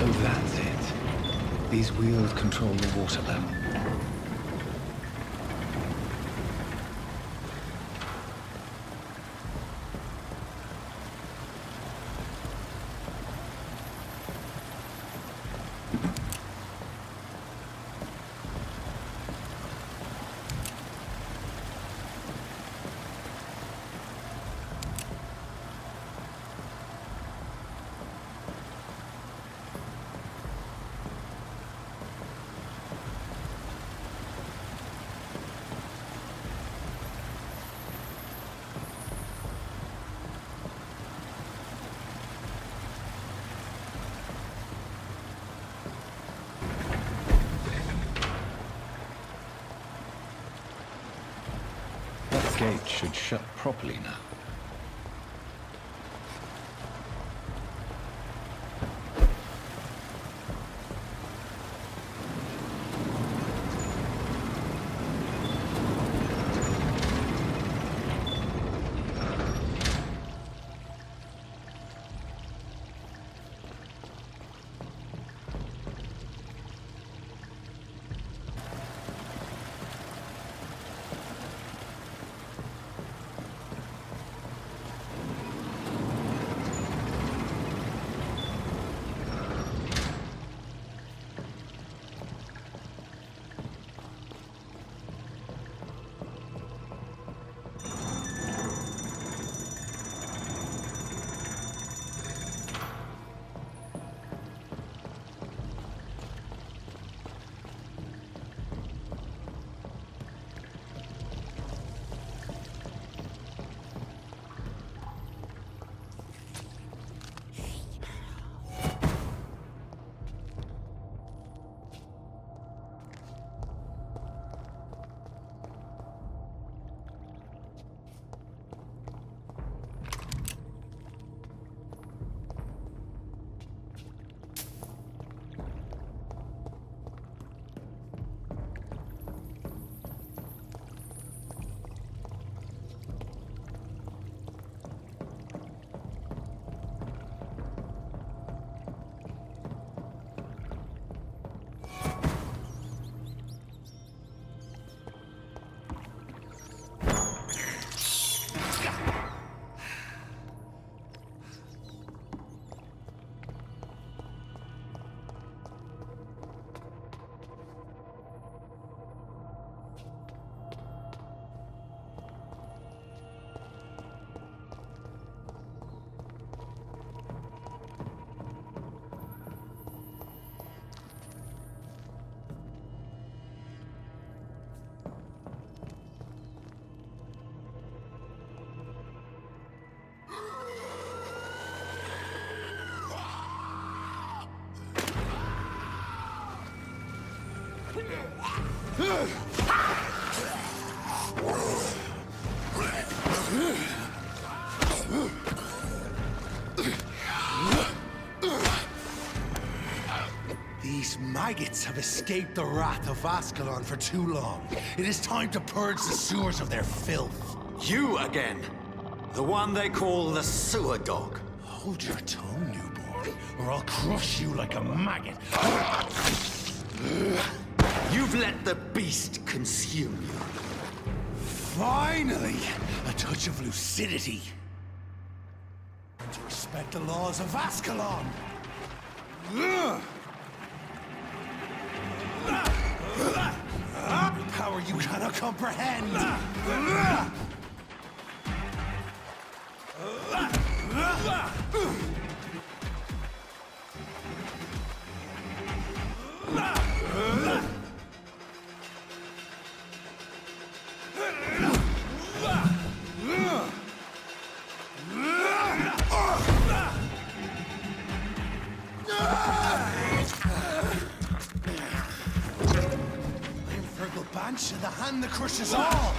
So that's it. These wheels control the water level. That gate should shut properly now. These maggots have escaped the wrath of Ascalon for too long. It is time to purge the sewers of their filth. You again! The one they call the sewer dog. Hold your tongue, newborn, or I'll crush you like a maggot. You've let the beast consume you. Finally, a touch of lucidity. And to respect the laws of Ascalon. Power you cannot comprehend. To the hand that crushes all!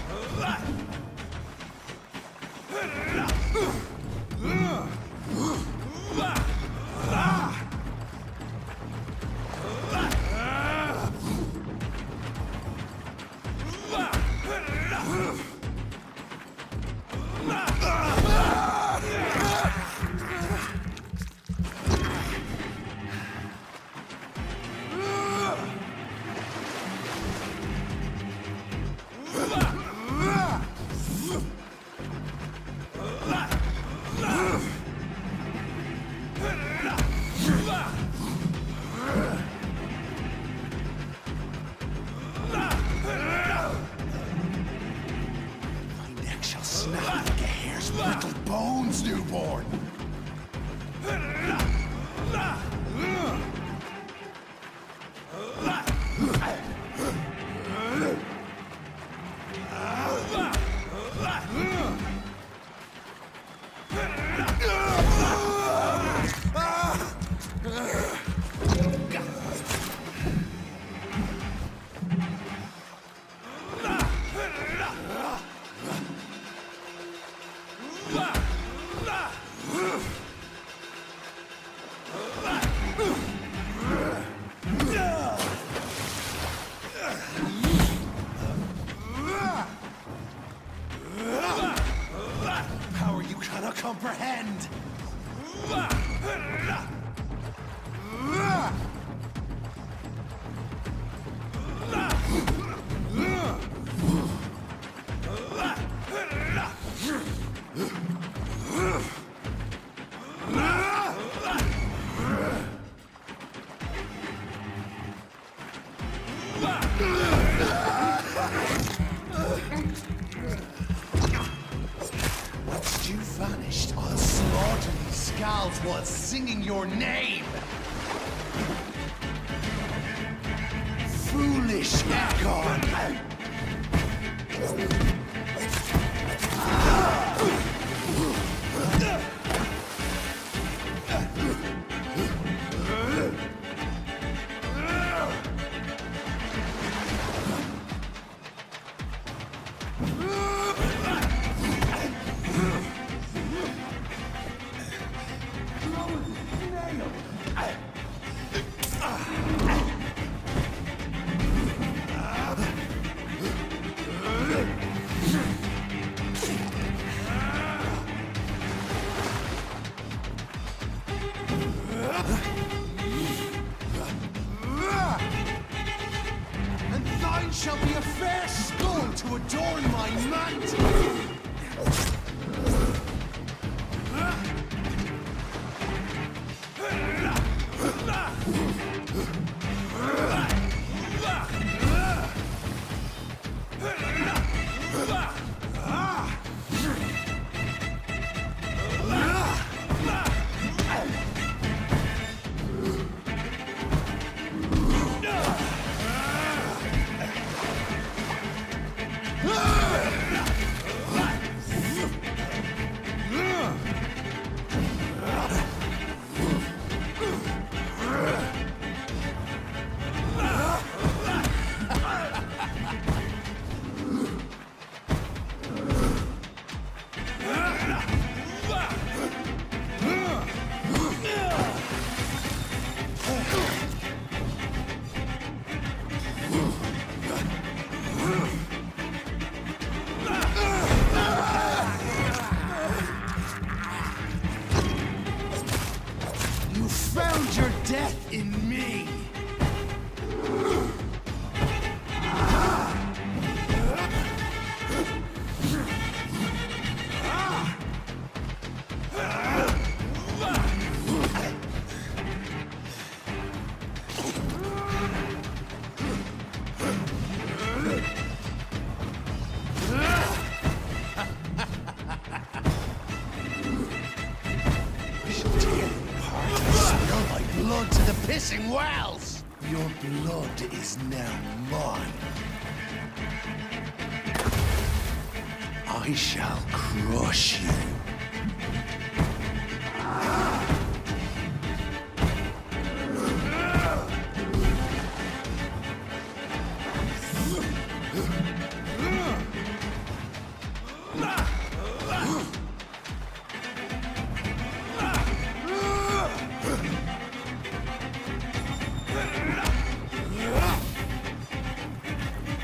skulls while singing your name! Foolish Ekon! Shall be a fair skull to adorn my mantle! Your death in me! Blood to the pissing wells! Your blood is now mine. I shall crush you.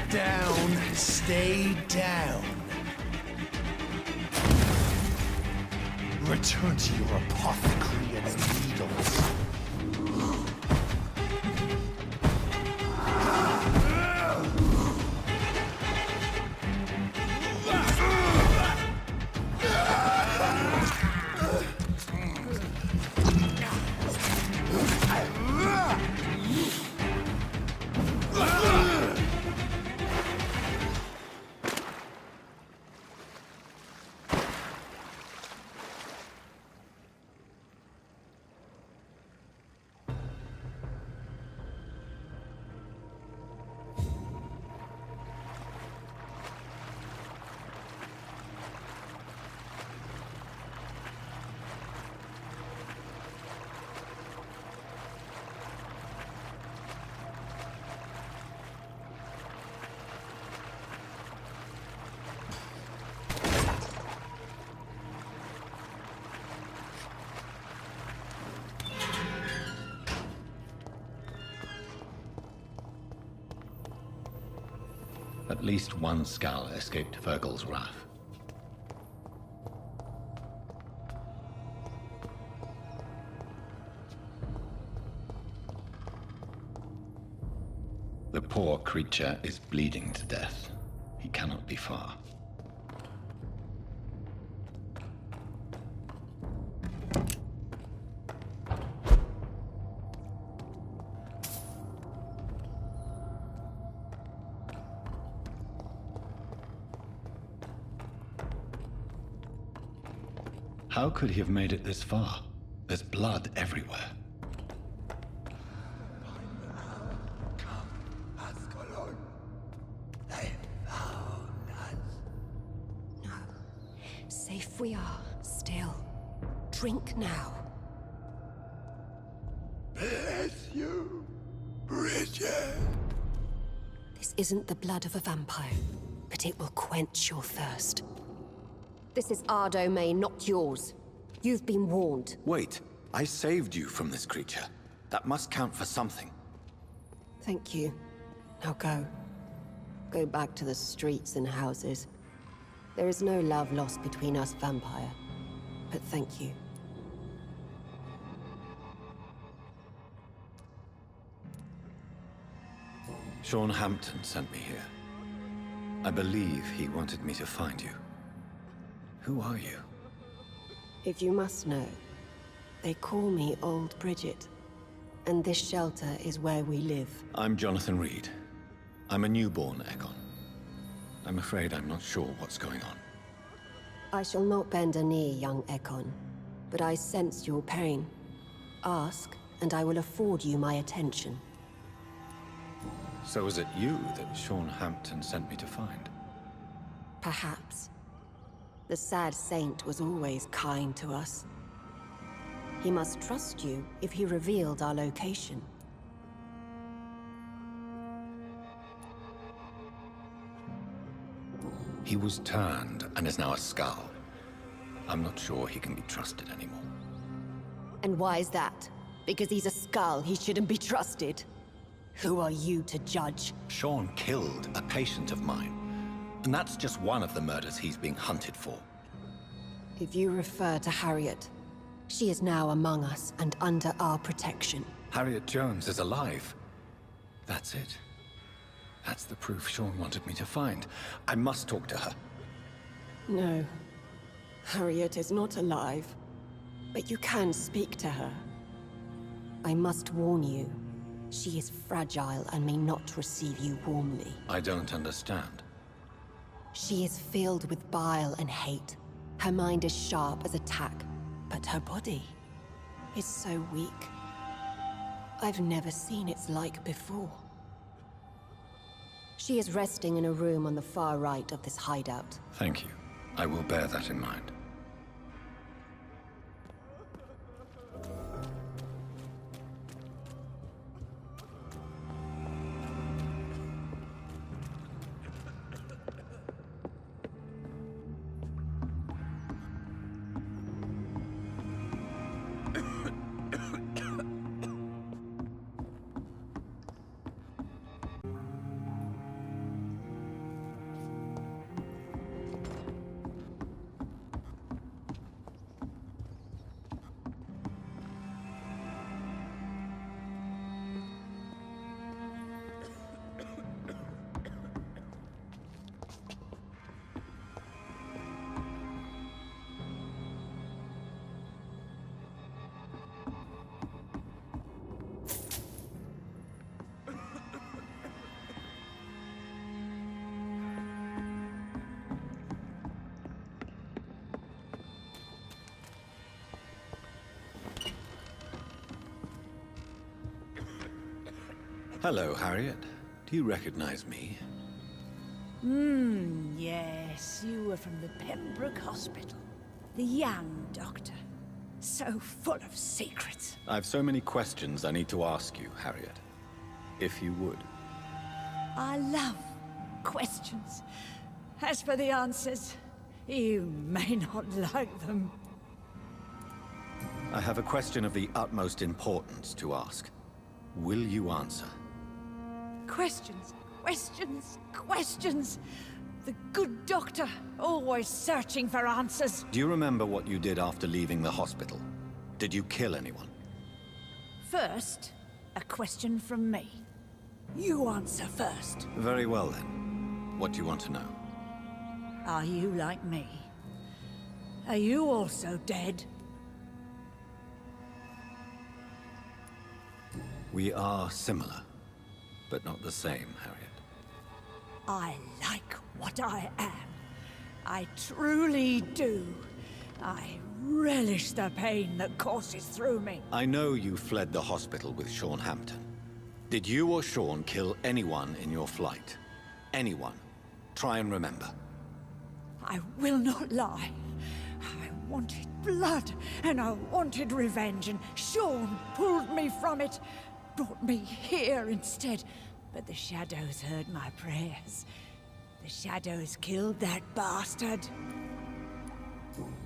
Down, stay down. Return to your apothecary and needles. At least one skull escaped Fergal's wrath. The poor creature is bleeding to death. He cannot be far. How could he have made it this far? There's blood everywhere. No. Safe we are, still. Drink now. Bless you, Bridget. This isn't the blood of a vampire, but it will quench your thirst. This is our domain, not yours. You've been warned. Wait, I saved you from this creature. That must count for something. Thank you. Now go. Go back to the streets and houses. There is no love lost between us, Vampire. But thank you. Sean Hampton sent me here. I believe he wanted me to find you. Who are you? If you must know, they call me Old Bridget. And this shelter is where we live. I'm Jonathan Reid. I'm a newborn Egon. I'm afraid I'm not sure what's going on. I shall not bend a knee, young Ekon, but I sense your pain. Ask, and I will afford you my attention. So is it you that Sean Hampton sent me to find? Perhaps. The sad saint was always kind to us. He must trust you if he revealed our location. He was turned and is now a skull. I'm not sure he can be trusted anymore. And why is that? Because he's a skull, he shouldn't be trusted. Who are you to judge? Sean killed a patient of mine. And that's just one of the murders he's being hunted for. If you refer to Harriet, she is now among us and under our protection. Harriet Jones is alive. That's it. That's the proof Sean wanted me to find. I must talk to her. No. Harriet is not alive. But you can speak to her. I must warn you. She is fragile and may not receive you warmly. I don't understand. She is filled with bile and hate. Her mind is sharp as a tack, but her body is so weak. I've never seen its like before. She is resting in a room on the far right of this hideout. Thank you. I will bear that in mind. Hello, Harriet. Do you recognize me? Yes, you were from the Pembroke Hospital. The young doctor. So full of secrets. I've so many questions I need to ask you, Harriet. If you would. I love questions. As for the answers, you may not like them. I have a question of the utmost importance to ask. Will you answer? Questions, questions, questions. The good doctor, always searching for answers. Do you remember what you did after leaving the hospital? Did you kill anyone? First, a question from me. You answer first. Very well then. What do you want to know? Are you like me? Are you also dead? We are similar, but not the same, Harriet. I like what I am. I truly do. I relish the pain that courses through me. I know you fled the hospital with Sean Hampton. Did you or Sean kill anyone in your flight? Anyone? Try and remember. I will not lie. I wanted blood, and I wanted revenge, and Sean pulled me from it, brought me here instead. But the shadows heard my prayers. The shadows killed that bastard.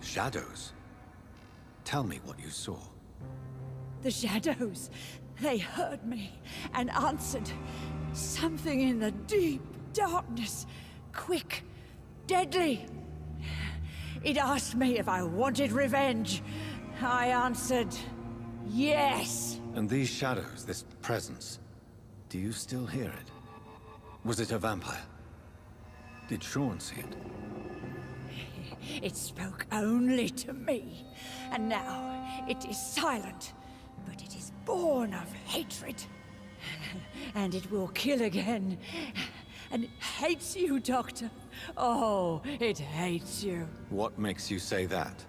Shadows? Tell me what you saw. The shadows, they heard me and answered. Something in the deep darkness, quick, deadly. It asked me if I wanted revenge. I answered, yes. And these shadows, this presence, do you still hear it? Was it a vampire? Did Sean see it? It spoke only to me, and now it is silent, but it is born of hatred. And it will kill again. And it hates you, Doctor. Oh, it hates you. What makes you say that?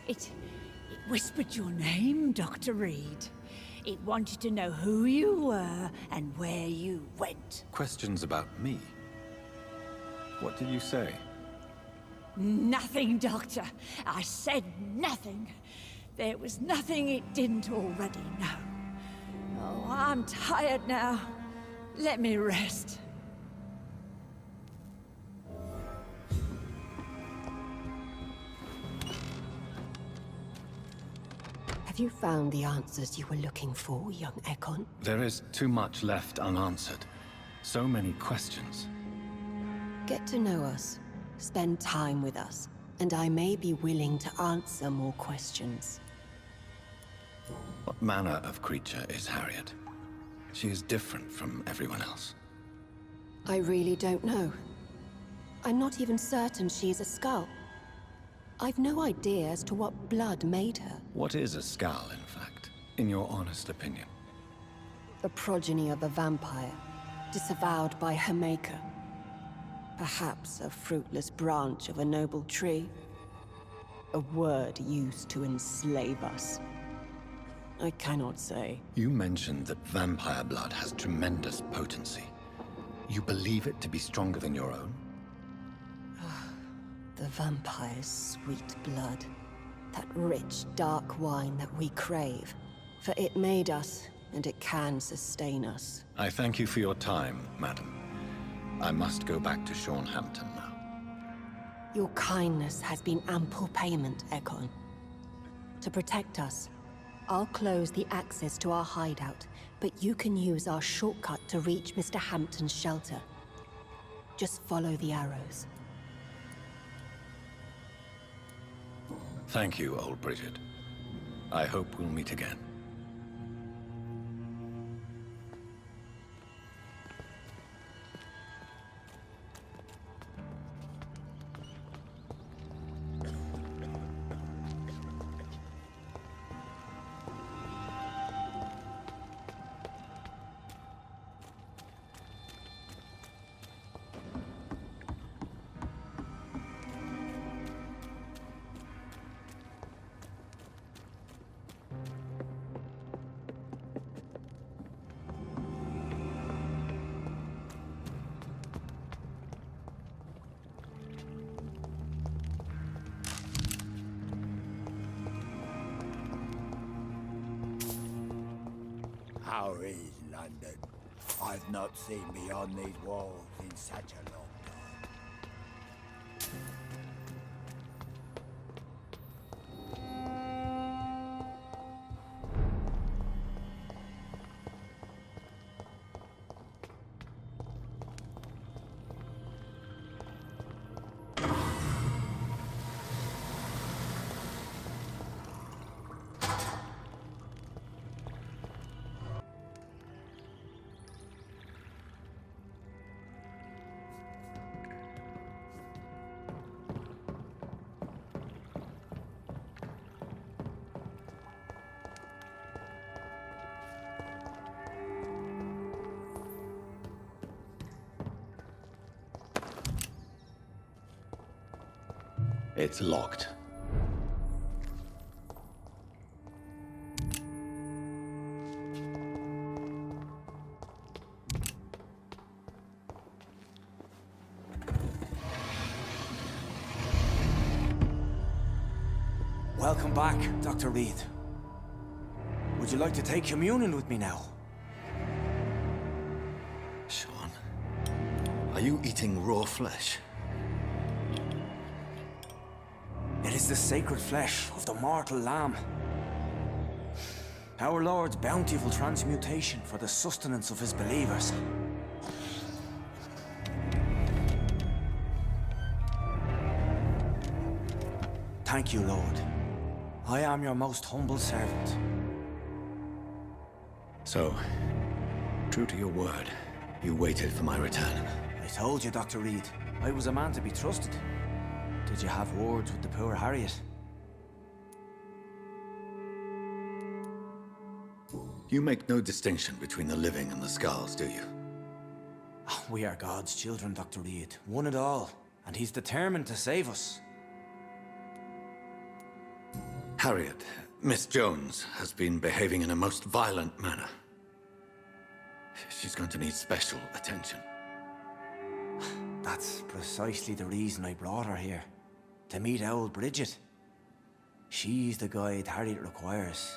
It whispered your name, Dr. Reid. It wanted to know who you were and where you went. Questions about me? What did you say? Nothing, Doctor. I said nothing. There was nothing it didn't already know. Oh, I'm tired now. Let me rest. Have you found the answers you were looking for, young Ekon? There is too much left unanswered. So many questions. Get to know us, spend time with us, and I may be willing to answer more questions. What manner of creature is Harriet? She is different from everyone else. I really don't know. I'm not even certain she's a skull. I've no idea as to what blood made her. What is a skull, in fact, in your honest opinion? The progeny of a vampire, disavowed by her maker. Perhaps a fruitless branch of a noble tree. A word used to enslave us. I cannot say. You mentioned that vampire blood has tremendous potency. You believe it to be stronger than your own? The vampire's sweet blood. That rich, dark wine that we crave. For it made us, and it can sustain us. I thank you for your time, madam. I must go back to Sean Hampton now. Your kindness has been ample payment, Ekon. To protect us, I'll close the access to our hideout, but you can use our shortcut to reach Mr. Hampton's shelter. Just follow the arrows. Thank you, old Bridget. I hope we'll meet again. How is London? I've not seen beyond these walls in such a long time. It's locked. Welcome back, Dr. Reid. Would you like to take communion with me now? Sean, are you eating raw flesh? It is the sacred flesh of the mortal lamb. Our Lord's bountiful transmutation for the sustenance of his believers. Thank you, Lord. I am your most humble servant. So, true to your word, you waited for my return. I told you, Dr. Reid, I was a man to be trusted. Did you have words with the poor Harriet? You make no distinction between the living and the skulls, do you? Oh, we are God's children, Dr. Reid. One and all. And he's determined to save us. Harriet, Miss Jones, has been behaving in a most violent manner. She's going to need special attention. That's precisely the reason I brought her here. To meet old Bridget. She's the guide Harriet requires.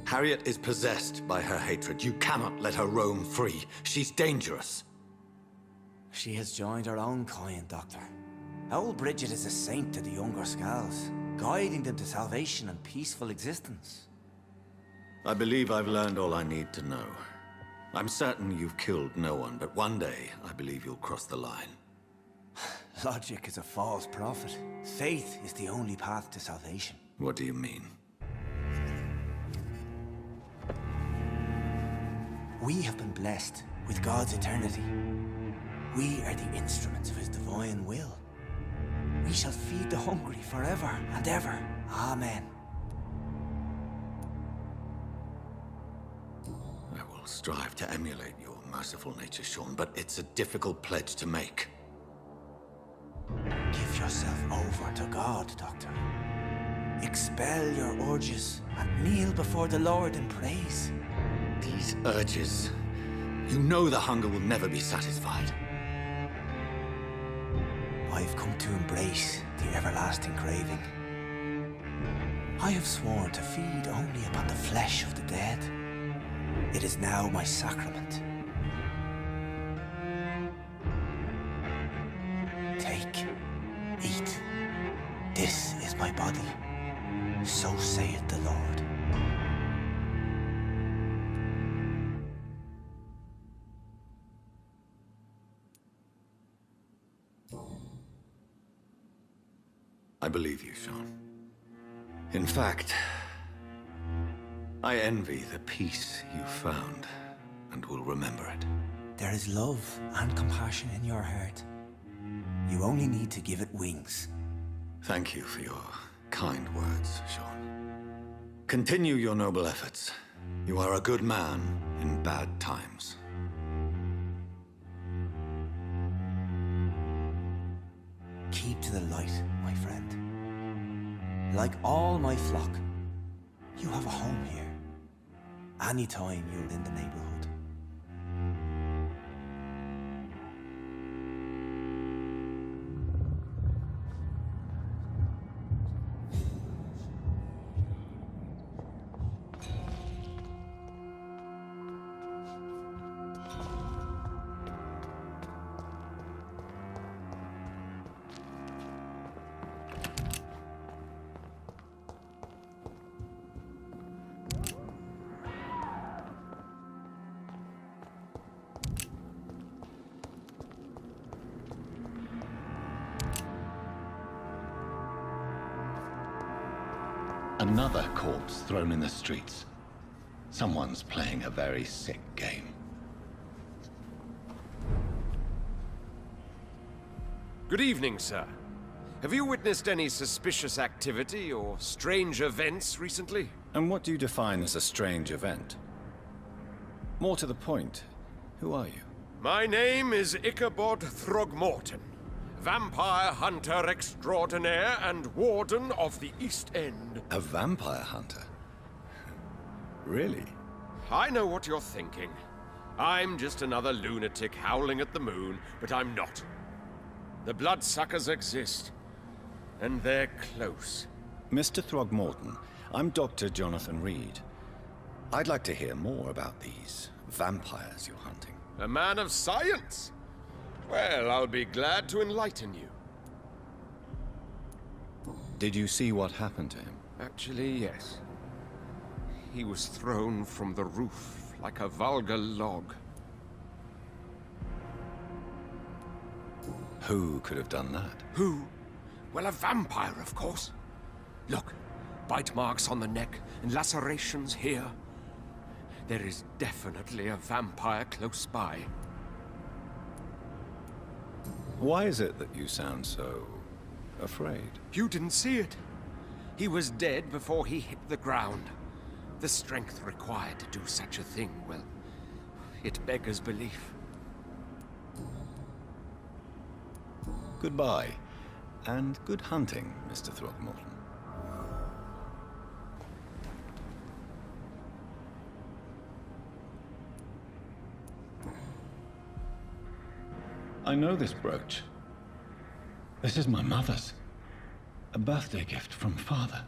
Harriet is possessed by her hatred. You cannot let her roam free. She's dangerous. She has joined her own kind, Doctor. Old Bridget is a saint to the younger Skulls, guiding them to salvation and peaceful existence. I believe I've learned all I need to know. I'm certain you've killed no one, but one day I believe you'll cross the line. Logic is a false prophet. Faith is the only path to salvation. What do you mean? We have been blessed with God's eternity. We are the instruments of his divine will. We shall feed the hungry forever and ever. Amen. I will strive to emulate your merciful nature, Sean, but it's a difficult pledge to make. Give yourself over to God, Doctor. Expel your urges and kneel before the Lord in praise. These urges... You know the hunger will never be satisfied. I've come to embrace the everlasting craving. I have sworn to feed only upon the flesh of the dead. It is now my sacrament. Take, eat. This is my body. So saith the Lord. I believe you, Sean. In fact, I envy the peace you found, and will remember it. There is love and compassion in your heart. You only need to give it wings. Thank you for your kind words, Sean. Continue your noble efforts. You are a good man in bad times. Keep to the light, my friend. Like all my flock, you have a home here. Anytime you're in the neighborhood. Another corpse thrown in the streets. Someone's playing a very sick game. Good evening, sir. Have you witnessed any suspicious activity or strange events recently? And what do you define as a strange event? More to the point, who are you? My name is Ichabod Throgmorton, vampire hunter extraordinaire and warden of the East End. A vampire hunter? Really? I know what you're thinking. I'm just another lunatic howling at the moon, but I'm not. The bloodsuckers exist, And they're close. Mr. Throgmorton, I'm Dr. Jonathan Reid. I'd like to hear more about these vampires you're hunting. A man of science! Well, I'll be glad to enlighten you. Did you see what happened to him? Actually, yes. He was thrown from the roof like a vulgar log. Who could have done that? Who? Well, a vampire, of course. Look, bite marks on the neck and lacerations here. There is definitely a vampire close by. Why is it that you sound so afraid? You didn't see it. He was dead before he hit the ground. The strength required to do such a thing, well, it beggars belief. Goodbye, and good hunting, Mr. Throgmorton. I know this brooch. This is my mother's. A birthday gift from father.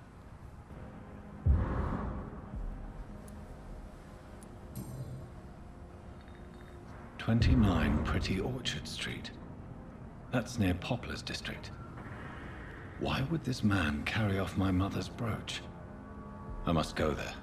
"29 Pretty Orchard Street." That's near Poplar's district. Why would this man carry off my mother's brooch? I must go there.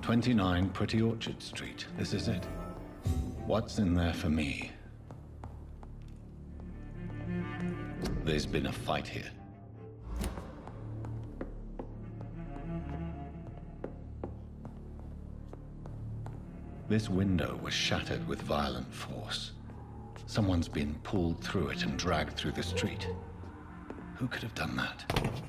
"29 Pretty Orchard Street. This is it. What's in there for me?" There's been a fight here. This window was shattered with violent force. Someone's been pulled through it and dragged through the street. Who could have done that?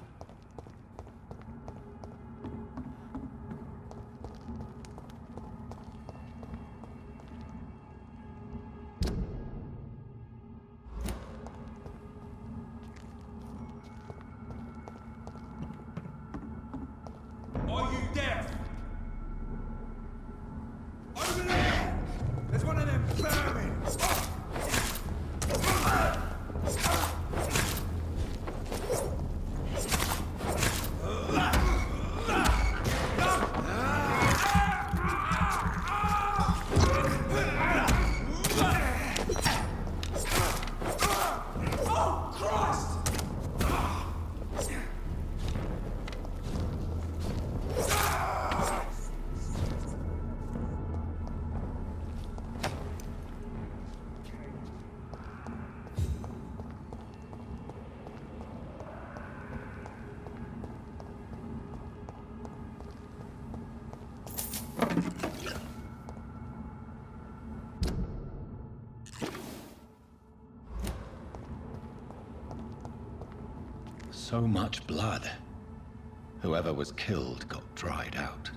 So much blood. Whoever was killed got dried out.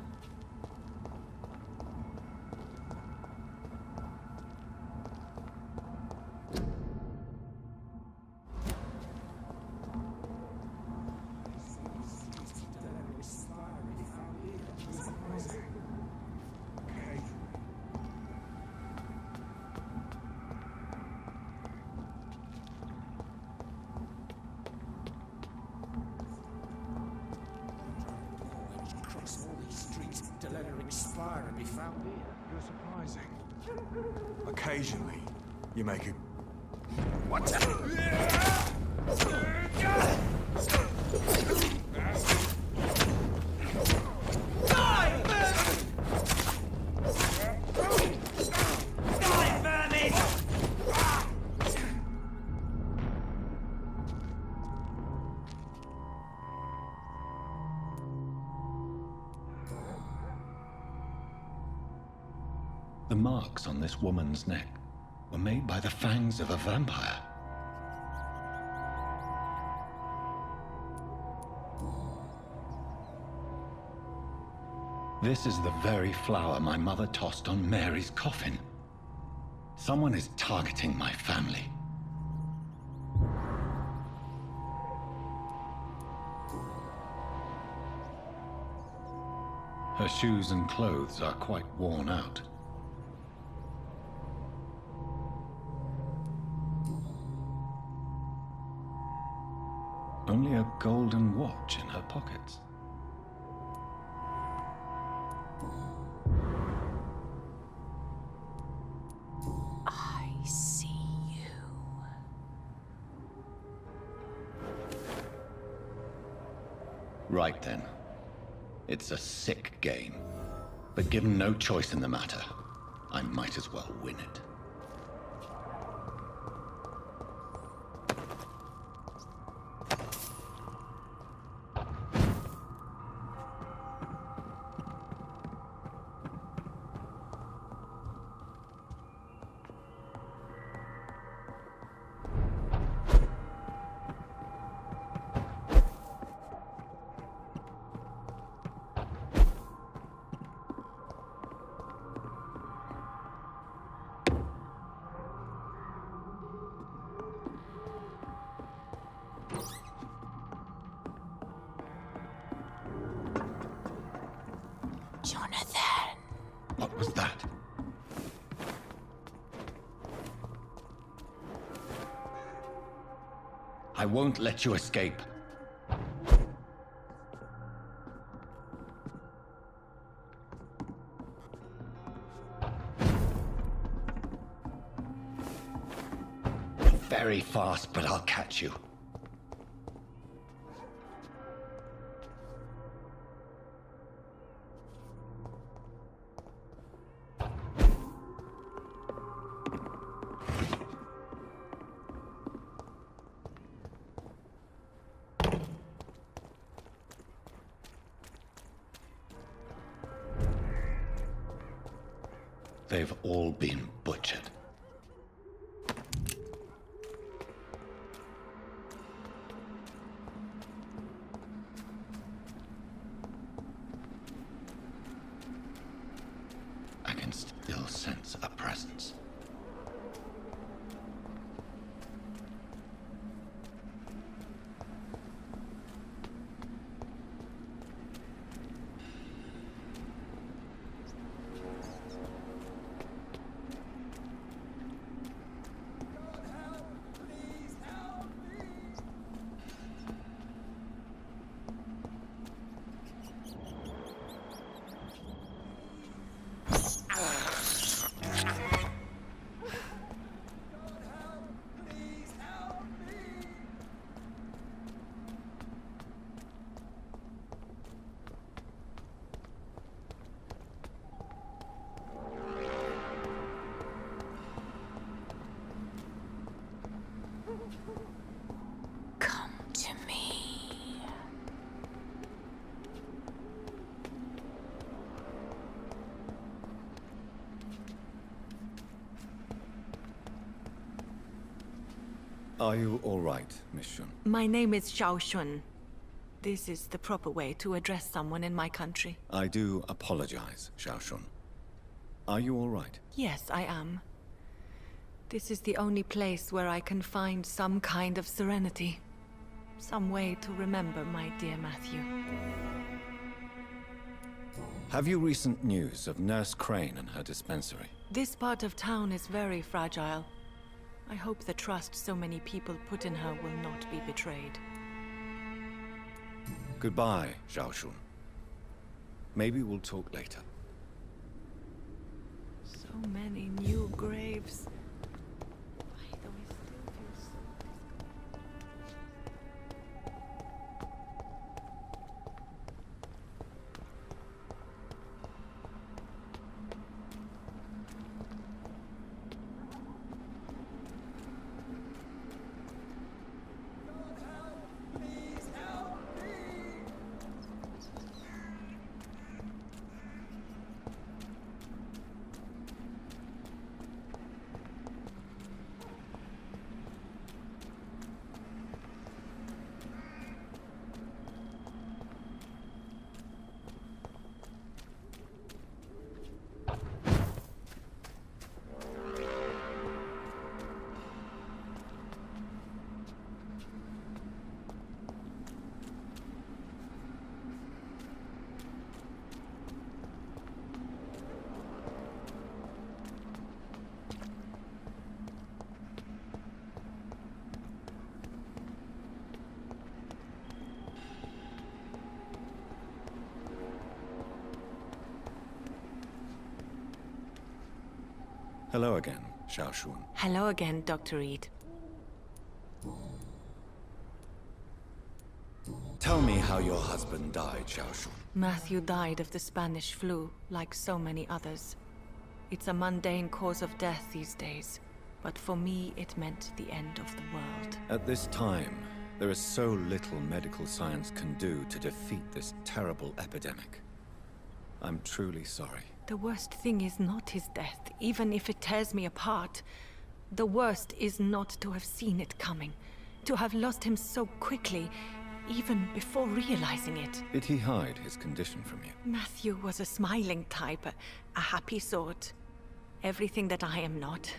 Occasionally, you make a... The marks on this woman's neck were made by the fangs of a vampire. This is the very flower my mother tossed on Mary's coffin. Someone is targeting my family. Her shoes and clothes are quite worn out. Only a golden watch in her pockets. I see you. Right then. It's a sick game. But given no choice in the matter, I might as well win it. Jonathan. What was that? I won't let you escape. Very fast, but I'll catch you. They've all been butchered. I can still sense a presence. Are you all right, Miss Shun? My name is Xiao Shun. This is the proper way to address someone in my country. I do apologize, Xiao Shun. Are you all right? Yes, I am. This is the only place where I can find some kind of serenity. Some way to remember my dear Matthew. Have you recent news of Nurse Crane and her dispensary? This part of town is very fragile. I hope the trust so many people put in her will not be betrayed. Goodbye, Xiao Shun. Maybe we'll talk later. So many new graves. Why do I still feel so Hello again, Xiao Shun. Hello again, Dr. Reid. Tell me how your husband died, Xiao Shun. Matthew died of the Spanish flu, like so many others. It's a mundane cause of death these days, but for me it meant the end of the world. At this time, there is so little medical science can do to defeat this terrible epidemic. I'm truly sorry. The worst thing is not his death, even if it tears me apart. The worst is not to have seen it coming, to have lost him so quickly, even before realizing it. Did he hide his condition from you? Matthew was a smiling type, a happy sort. Everything that I am not.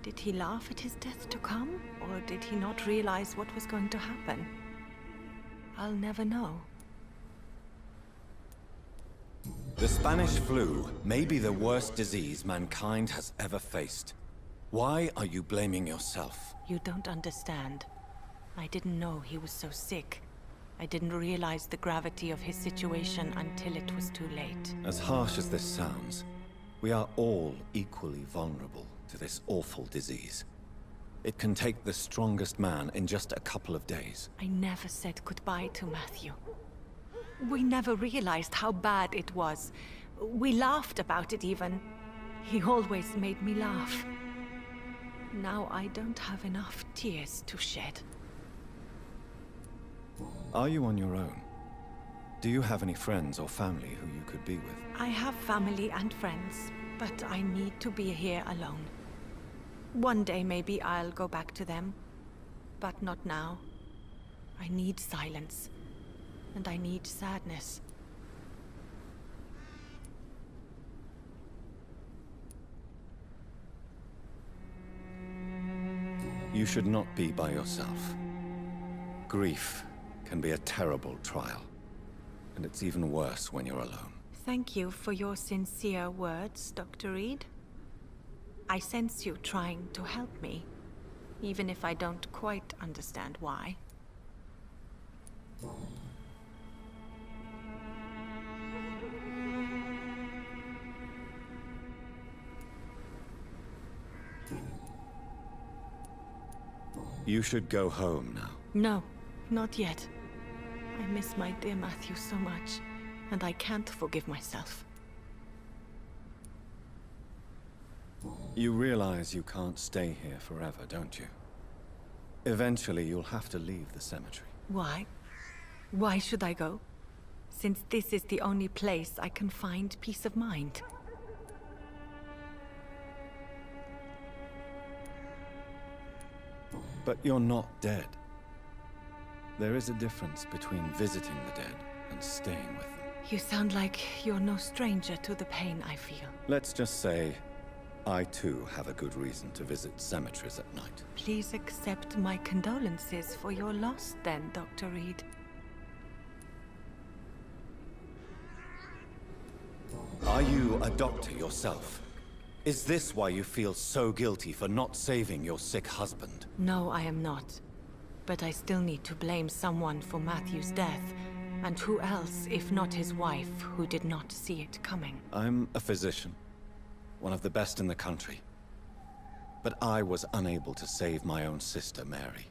Did he laugh at his death to come, or did he not realize what was going to happen? I'll never know. The Spanish flu may be the worst disease mankind has ever faced. Why are you blaming yourself? You don't understand. I didn't know he was so sick. I didn't realize the gravity of his situation until it was too late. As harsh as this sounds, we are all equally vulnerable to this awful disease. It can take the strongest man in just a couple of days. I never said goodbye to Matthew. We never realized how bad it was. We laughed about it even. He always made me laugh. Now I don't have enough tears to shed. Are you on your own? Do you have any friends or family who you could be with? I have family and friends, but I need to be here alone. One day maybe I'll go back to them, but not now. I need silence. And I need sadness. You should not be by yourself. Grief can be a terrible trial, and it's even worse when you're alone. Thank you for your sincere words, Dr. Reid. I sense you trying to help me, even if I don't quite understand why. You should go home now. No, not yet. I miss my dear Matthew so much, and I can't forgive myself. You realize you can't stay here forever, don't you? Eventually, you'll have to leave the cemetery. Why? Why should I go? Since this is the only place I can find peace of mind. But you're not dead. There is a difference between visiting the dead and staying with them. You sound like you're no stranger to the pain I feel. Let's just say, I too have a good reason to visit cemeteries at night. Please accept my condolences for your loss then, Dr. Reid. Are you a doctor yourself? Is this why you feel so guilty for not saving your sick husband? No, I am not. But I still need to blame someone for Matthew's death. And who else, if not his wife, who did not see it coming? I'm a physician. One of the best in the country. But I was unable to save my own sister, Mary.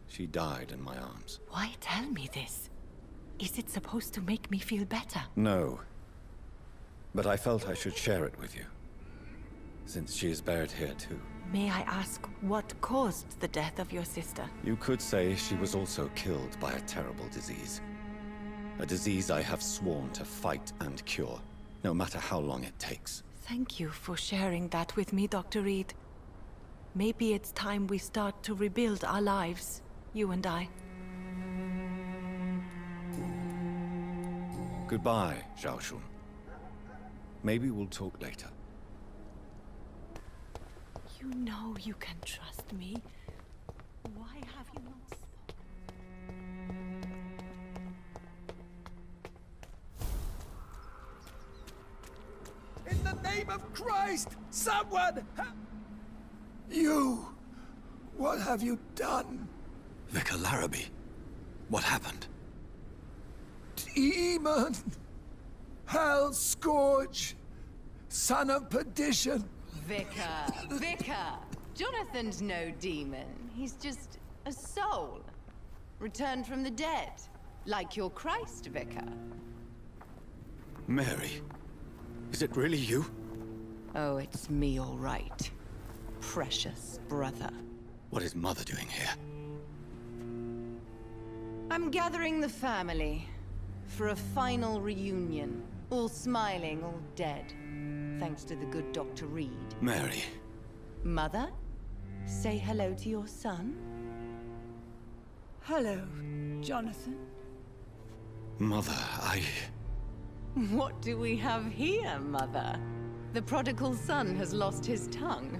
She died in my arms. Why tell me this? Is it supposed to make me feel better? No. But I felt I should share it with you. Since she is buried here too. May I ask what caused the death of your sister? You could say she was also killed by a terrible disease. A disease I have sworn to fight and cure, no matter how long it takes. Thank you for sharing that with me, Dr. Reid. Maybe it's time we start to rebuild our lives, you and I. Goodbye, Zhao Shun. Maybe we'll talk later. You know you can trust me. Why have you not spoken? In the name of Christ, someone! You! What have you done? Vicar Larrabee, what happened? Demon! Hell Scourge! Son of perdition! Vicar! Jonathan's no demon. He's just a soul. Returned from the dead. Like your Christ, Vicar. Mary, is it really you? Oh, it's me all right. Precious brother. What is Mother doing here? I'm gathering the family for a final reunion. All smiling, all dead. Thanks to the good Dr. Reid. Mary. Mother, say hello to your son. Hello, Jonathan. Mother, What do we have here, Mother? The prodigal son has lost his tongue.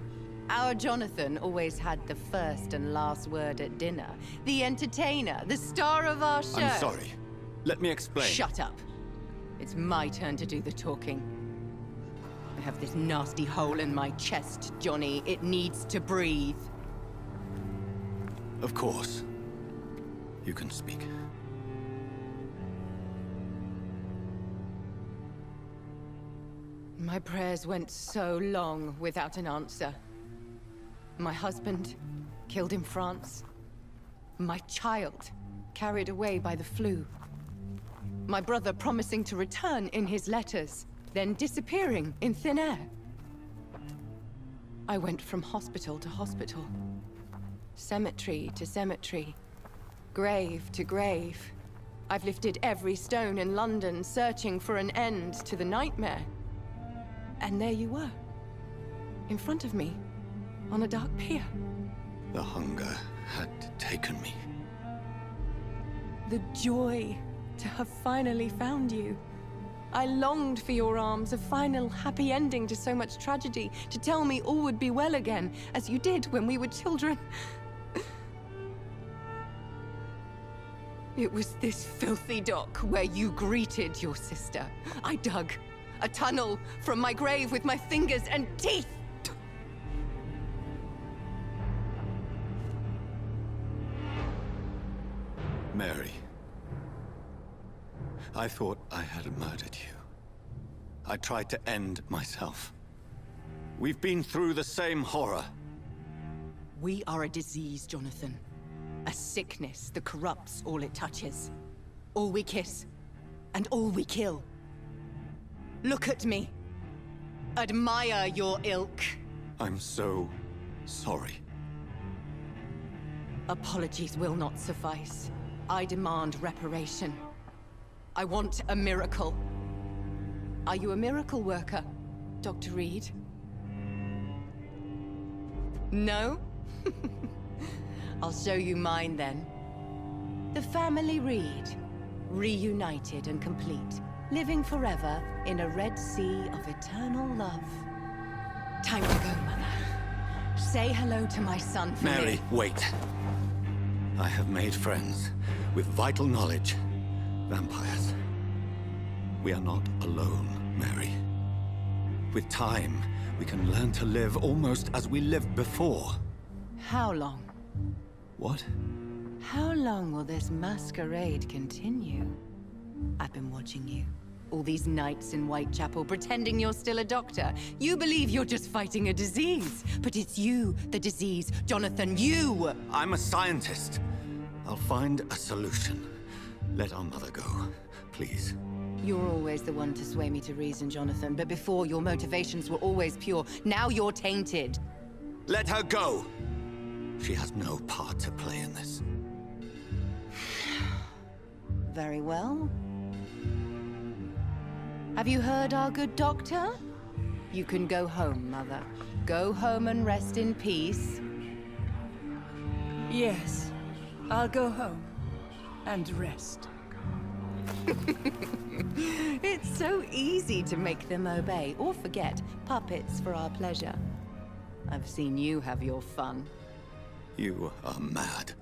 Our Jonathan always had the first and last word at dinner. The entertainer, the star of our show. I'm sorry. Let me explain. Shut up. It's my turn to do the talking. I have this nasty hole in my chest, Johnny. It needs to breathe. Of course. You can speak. My prayers went so long without an answer. My husband, killed in France. My child, carried away by the flu. My brother promising to return in his letters, then disappearing in thin air. I went from hospital to hospital. Cemetery to cemetery. Grave to grave. I've lifted every stone in London, searching for an end to the nightmare. And there you were. In front of me. On a dark pier. The hunger had taken me. The joy to have finally found you. I longed for your arms, a final happy ending to so much tragedy, to tell me all would be well again, as you did when we were children. It was this filthy dock where you greeted your sister. I dug a tunnel from my grave with my fingers and teeth. Mary. I thought I had murdered you. I tried to end myself. We've been through the same horror. We are a disease, Jonathan. A sickness that corrupts all it touches. All we kiss, and all we kill. Look at me. Admire your ilk. I'm so sorry. Apologies will not suffice. I demand reparation. I want a miracle. Are you a miracle worker, Dr. Reid? No? I'll show you mine then. The family Reid, reunited and complete, living forever in a red sea of eternal love. Time to go, Mother. Say hello to my son for me. Mary, wait. I have made friends with vital knowledge. Vampires. We are not alone, Mary. With time, we can learn to live almost as we lived before. How long? What? How long will this masquerade continue? I've been watching you. All these nights in Whitechapel, pretending you're still a doctor. You believe you're just fighting a disease. But it's you, the disease. Jonathan, you! I'm a scientist. I'll find a solution. Let our mother go, please. You're always the one to sway me to reason, Jonathan. But before, your motivations were always pure. Now you're tainted. Let her go! She has no part to play in this. Very well. Have you heard our good doctor? You can go home, Mother. Go home and rest in peace. Yes, I'll go home and rest. It's so easy to make them obey or forget. Puppets for our pleasure. I've seen you have your fun. You are mad.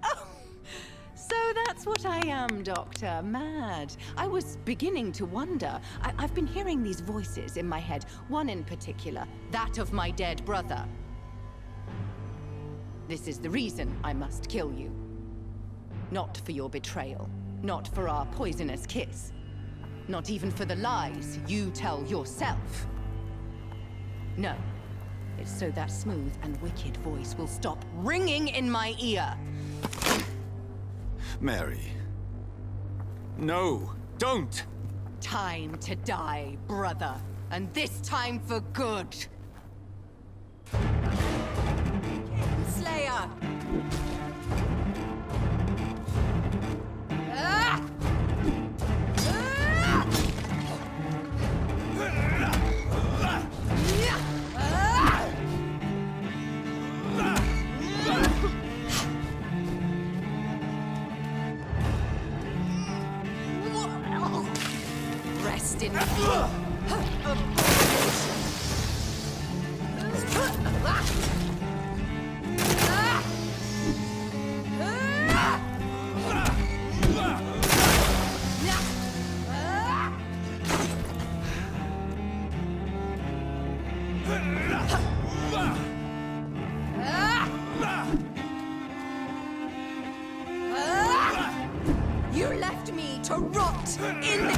So that's what I am, Doctor. Mad. I was beginning to wonder. I've been hearing these voices in my head. One in particular, that of my dead brother. This is the reason I must kill you. Not for your betrayal. Not for our poisonous kiss. Not even for the lies you tell yourself. No. It's so that smooth and wicked voice will stop ringing in my ear. Mary. No, don't! Time to die, brother. And this time for good. Slayer! Ah! Rest in You left me to rot in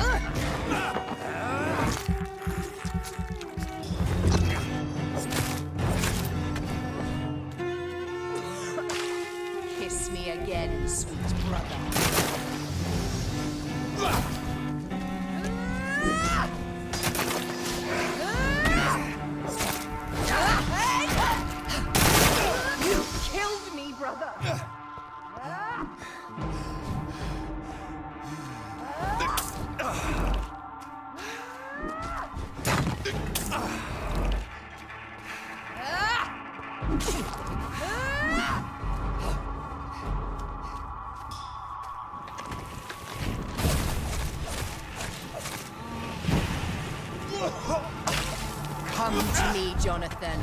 Kiss me again, sweet brother. You killed me, brother. Come to me, Jonathan.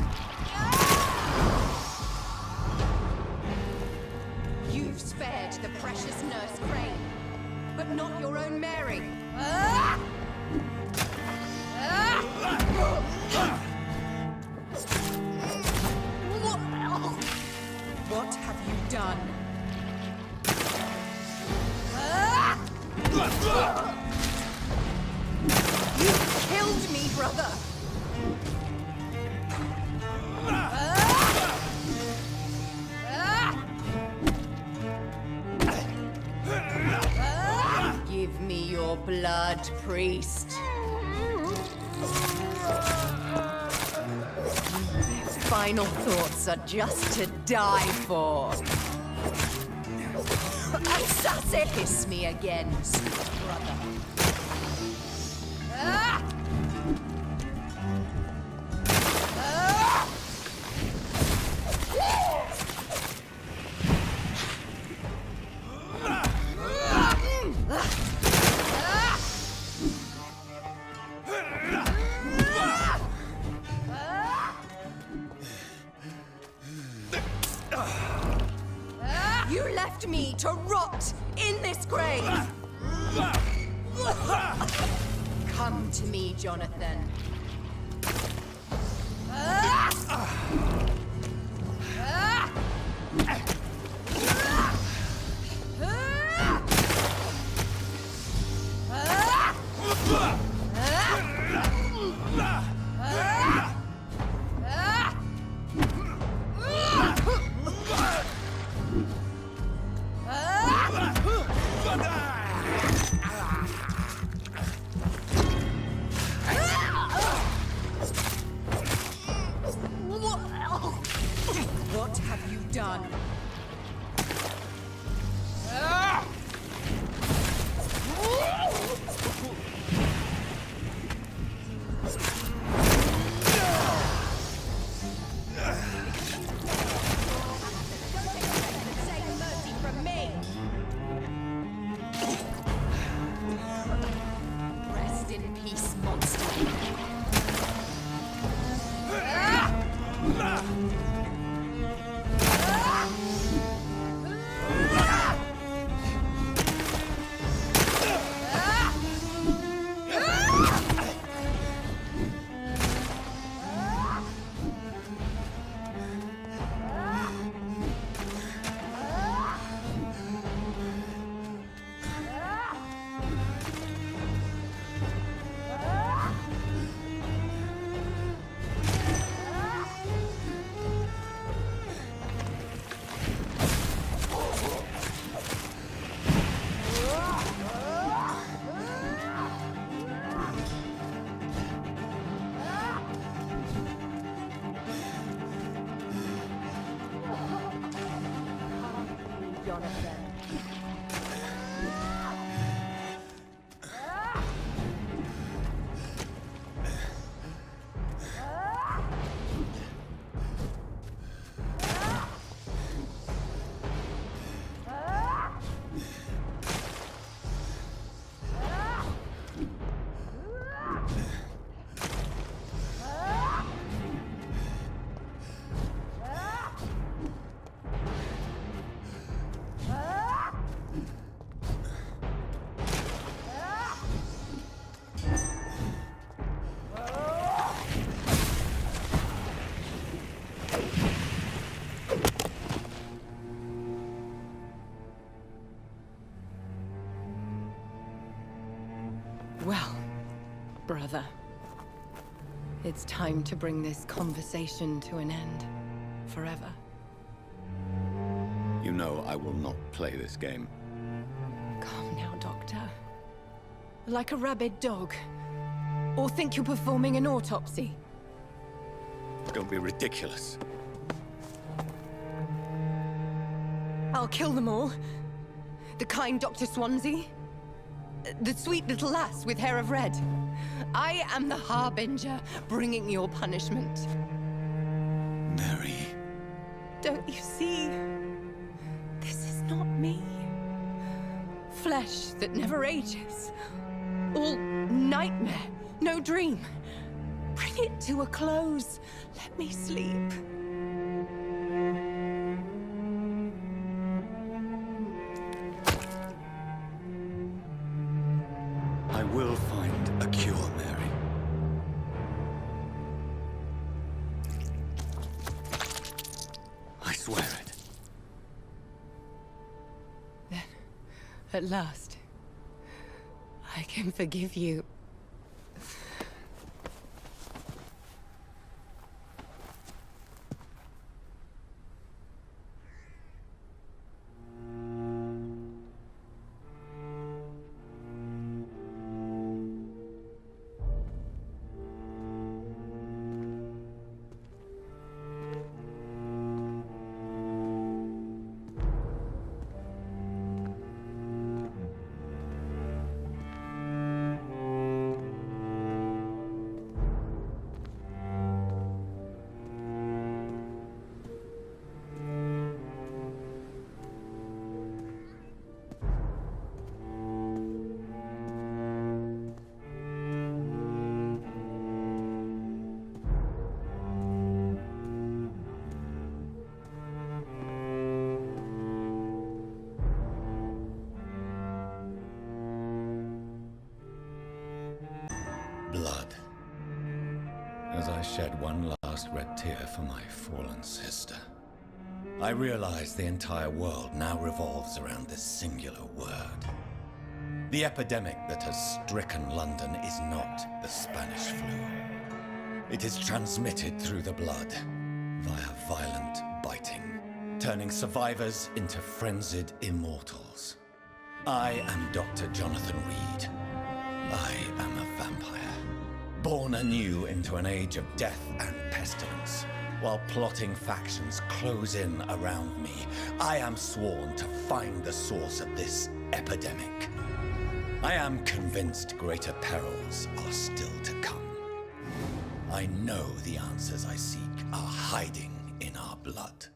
You've spared the precious Nurse Crane, but not your own Mary. What have you done? You killed me, brother! Give me your blood, priest. Final thoughts are just to die for. Assassin! Kiss me again, sweet brother. You left me to rot in this grave! Come to me, Jonathan. What have you done? Rest in peace, monster. Well, brother, it's time to bring this conversation to an end. Forever. You know I will not play this game. Calm now, Doctor. Like a rabid dog. Or think you're performing an autopsy? Don't be ridiculous. I'll kill them all. The kind Dr. Swansea. The sweet little lass with hair of red. I am the Harbinger, bringing your punishment. Mary. Don't you see? This is not me. Flesh that never ages. All nightmare, no dream. Bring it to a close. Let me sleep. I will find a cure, Mary. I swear it. Then, at last, I can forgive you. shed one last red tear for my fallen sister. I realize the entire world now revolves around this singular word. The epidemic that has stricken London is not the Spanish flu. It is transmitted through the blood, via violent biting, turning survivors into frenzied immortals. I am Dr. Jonathan Reid. I am a vampire, born anew into an age of death and pestilence. While plotting factions close in around me, I am sworn to find the source of this epidemic. I am convinced greater perils are still to come. I know the answers I seek are hiding in our blood.